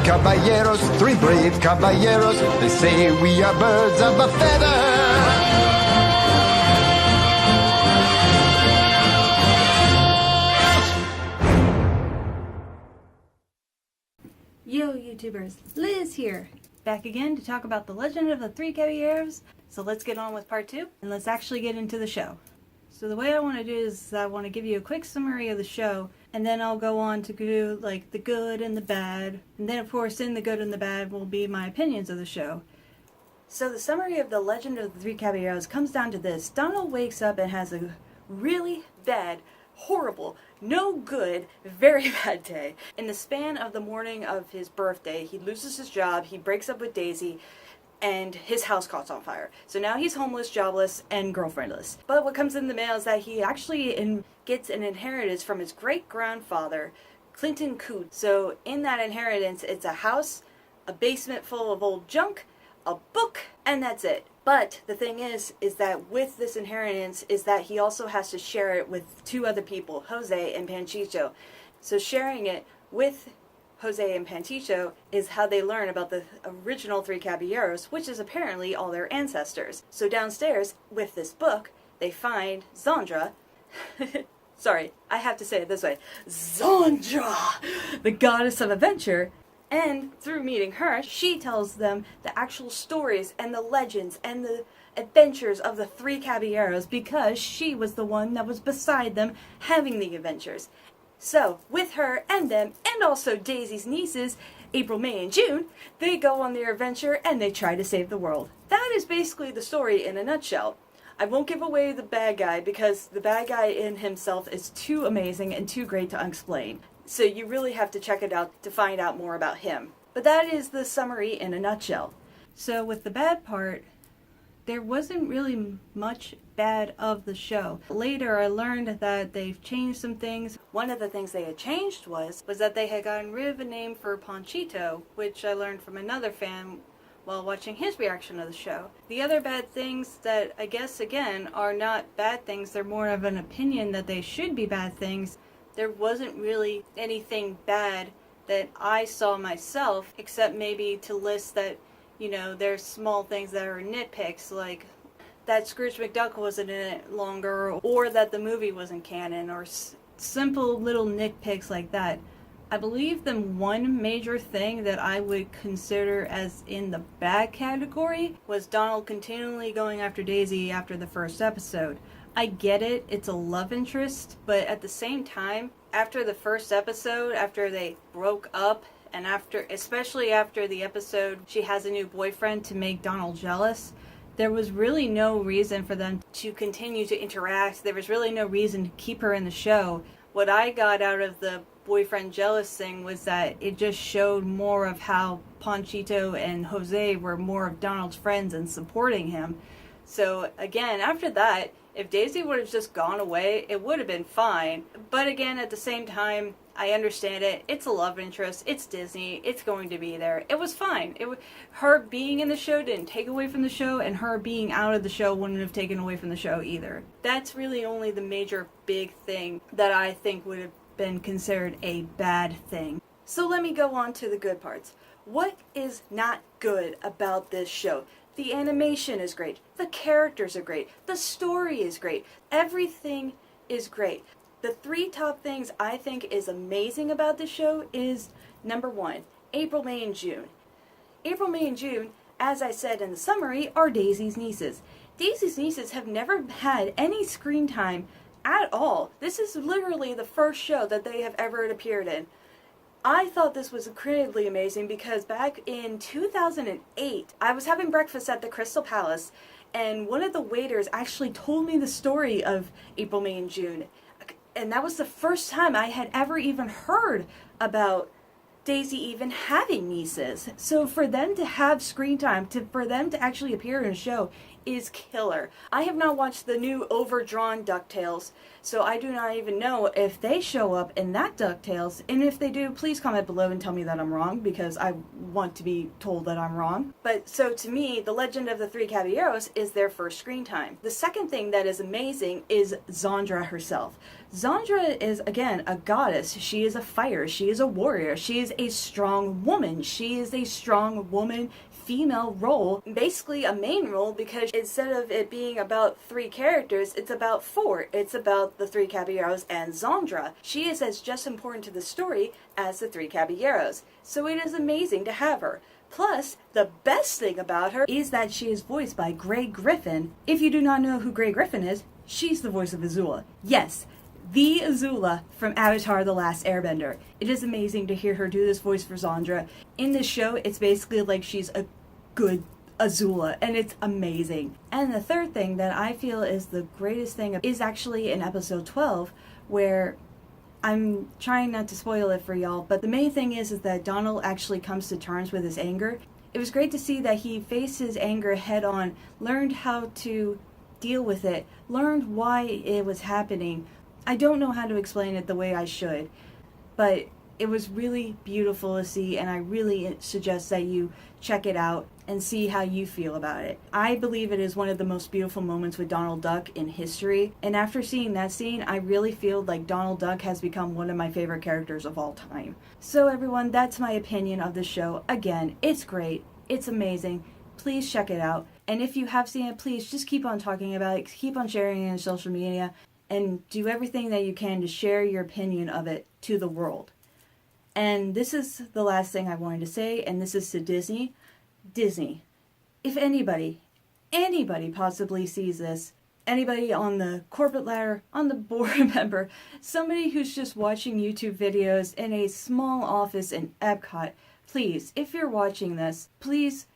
caballeros, three brave caballeros. They say we are birds of a feather. Yo YouTubers, Liz here, back again to talk about The Legend of the Three Caballeros. So let's get on with part 2 and let's actually get into the show. So the way I want to do is I want to give you a quick summary of the show, and then I'll go on to do like the good and the bad, and then of course in the good and the bad will be my opinions of the show. So the summary of The Legend of the Three Caballeros comes down to this. Donald wakes up and has a really bad, horrible, no good, very bad day. In the span of the morning of his birthday, he loses his job, he breaks up with Daisy, and his house caught on fire. So now he's homeless, jobless, and girlfriendless. But what comes in the mail is that he actually gets an inheritance from his great-grandfather, Clinton Coote. So in that inheritance, it's a house, a basement full of old junk, a book, and that's it. But the thing is that with this inheritance is that he also has to share it with two other people, Jose and Panchito. So sharing it with Jose and Panchito is how they learn about the original Three Caballeros, which is apparently all their ancestors. So downstairs, with this book, they find Zandra. Sorry, I have to say it this way. Zandra, the goddess of adventure. And through meeting her, she tells them the actual stories and the legends and the adventures of the Three Caballeros, because she was the one that was beside them having the adventures. So, with her and them, and also Daisy's nieces, April, May, and June, they go on their adventure and they try to save the world. That is basically the story in a nutshell. I won't give away the bad guy because the bad guy in himself is too amazing and too great to explain. So you really have to check it out to find out more about him. But that is the summary in a nutshell. So with the bad part, there wasn't really much bad of the show. Later I learned that they've changed some things. One of the things they had changed was that they had gotten rid of a name for Panchito, which I learned from another fan while watching his reaction of the show. The other bad things that I guess again are not bad things, they're more of an opinion that they should be bad things. There wasn't really anything bad that I saw myself, except maybe to list that, you know, there's small things that are nitpicks, like that Scrooge McDuck wasn't in it longer, or that the movie wasn't canon, or simple little nitpicks like that. I believe the one major thing that I would consider as in the bad category was Donald continually going after Daisy after the first episode. I get it, it's a love interest, but at the same time, after the first episode, after they broke up, and especially after the episode she has a new boyfriend to make Donald jealous, there was really no reason for them to continue to interact. There was really no reason to keep her in the show. What I got out of the boyfriend jealous thing was that it just showed more of how Panchito and Jose were more of Donald's friends and supporting him. So again, after that, if Daisy would have just gone away, it would have been fine. But again, at the same time, I understand it. It's a love interest. It's Disney. It's going to be there. It was fine. Her being in the show didn't take away from the show, and her being out of the show wouldn't have taken away from the show either. That's really only the major big thing that I think would have been considered a bad thing. So let me go on to the good parts. What is not good about this show? The animation is great. The characters are great. The story is great. Everything is great. The three top things I think is amazing about this show is, number one, April, May, and June. April, May, and June, as I said in the summary, are Daisy's nieces. Daisy's nieces have never had any screen time at all. This is literally the first show that they have ever appeared in. I thought this was incredibly amazing because back in 2008, I was having breakfast at the Crystal Palace, and one of the waiters actually told me the story of April, May, and June. And that was the first time I had ever even heard about Daisy even having nieces. So for them to have screen time, for them to actually appear in a show is killer. I have not watched the new overdrawn DuckTales, so I do not even know if they show up in that DuckTales, and if they do, please comment below and tell me that I'm wrong, because I want to be told that I'm wrong. But so to me, The Legend of the Three Caballeros is their first screen time. The second thing that is amazing is Zandra herself. Zandra is, again, a goddess. She is a fighter. She is a warrior. She is a strong woman. She is a strong woman female role, basically a main role, because instead of it being about 3 characters, it's about 4. It's about the 3 Caballeros and Zandra. She is as just important to the story as the 3 Caballeros. So it is amazing to have her. Plus, the best thing about her is that she is voiced by Grey Griffin. If you do not know who Grey Griffin is, she's the voice of Azula. Yes, the Azula from Avatar: The Last Airbender. It is amazing to hear her do this voice for Zandra. In this show, it's basically like she's a good Azula, and it's amazing. And the third thing that I feel is the greatest thing is actually in episode 12, where I'm trying not to spoil it for y'all, but the main thing is that Donald actually comes to terms with his anger. It was great to see that he faced his anger head on, learned how to deal with it, learned why it was happening. I don't know how to explain it the way I should, but it was really beautiful to see, and I really suggest that you check it out and see how you feel about it. I believe it is one of the most beautiful moments with Donald Duck in history, and after seeing that scene, I really feel like Donald Duck has become one of my favorite characters of all time. So everyone, that's my opinion of the show. Again, it's great. It's amazing. Please check it out. And if you have seen it, please just keep on talking about it, keep on sharing it on social media, and do everything that you can to share your opinion of it to the world. And this is the last thing I wanted to say, and this is to Disney. Disney, if anybody possibly sees this, anybody on the corporate ladder, on the board member, somebody who's just watching YouTube videos in a small office in Epcot, please, if you're watching this, please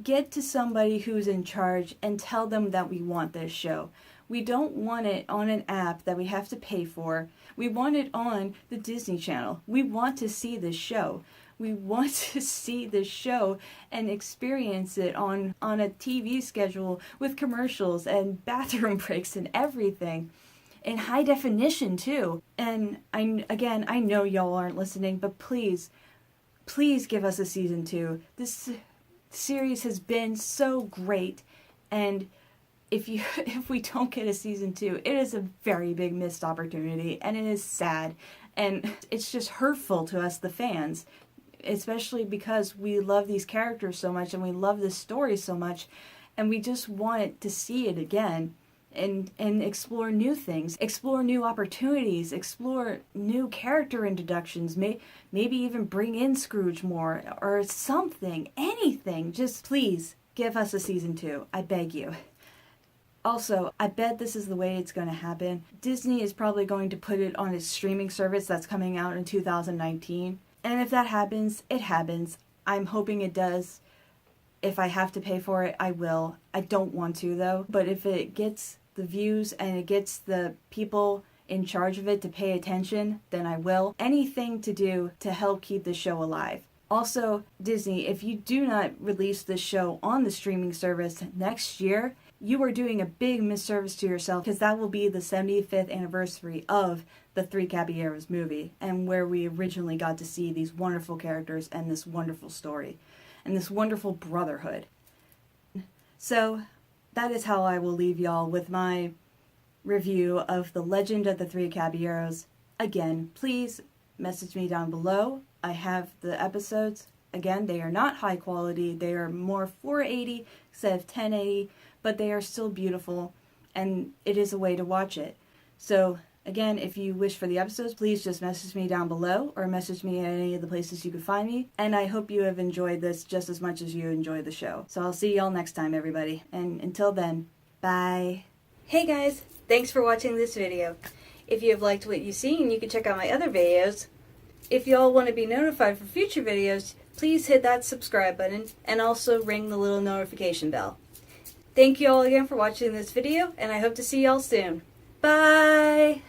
get to somebody who's in charge and tell them that we want this show. We don't want it on an app that we have to pay for. We want it on the Disney Channel. We want to see this show. We want to see this show and experience it on a TV schedule with commercials and bathroom breaks and everything. In high definition too. And I know y'all aren't listening, but please give us a season 2. This series has been so great, and if we don't get a season 2, it is a very big missed opportunity, and it is sad, and it's just hurtful to us, the fans, especially because we love these characters so much, and we love this story so much, and we just want to see it again, and explore new things, explore new opportunities, explore new character introductions, maybe even bring in Scrooge more, or something, anything. Just please give us a season 2, I beg you. Also, I bet this is the way it's going to happen. Disney is probably going to put it on its streaming service that's coming out in 2019. And if that happens, it happens. I'm hoping it does. If I have to pay for it, I will. I don't want to, though. But if it gets the views and it gets the people in charge of it to pay attention, then I will. Anything to do to help keep the show alive. Also, Disney, if you do not release this show on the streaming service next year, you are doing a big misservice to yourself, because that will be the 75th anniversary of the 3 Caballeros movie, and where we originally got to see these wonderful characters and this wonderful story and this wonderful brotherhood. So that is how I will leave y'all with my review of The Legend of the 3 Caballeros. Again, please message me down below. I have the episodes. Again, they are not high quality. They are more 480 instead of 1080, but they are still beautiful, and it is a way to watch it. So, again, if you wish for the episodes, please just message me down below, or message me at any of the places you can find me. And I hope you have enjoyed this just as much as you enjoyed the show. So I'll see y'all next time, everybody. And until then, bye. Hey guys, thanks for watching this video. If you have liked what you've seen, you can check out my other videos. If y'all want to be notified for future videos, please hit that subscribe button and also ring the little notification bell. Thank you all again for watching this video, and I hope to see y'all soon. Bye!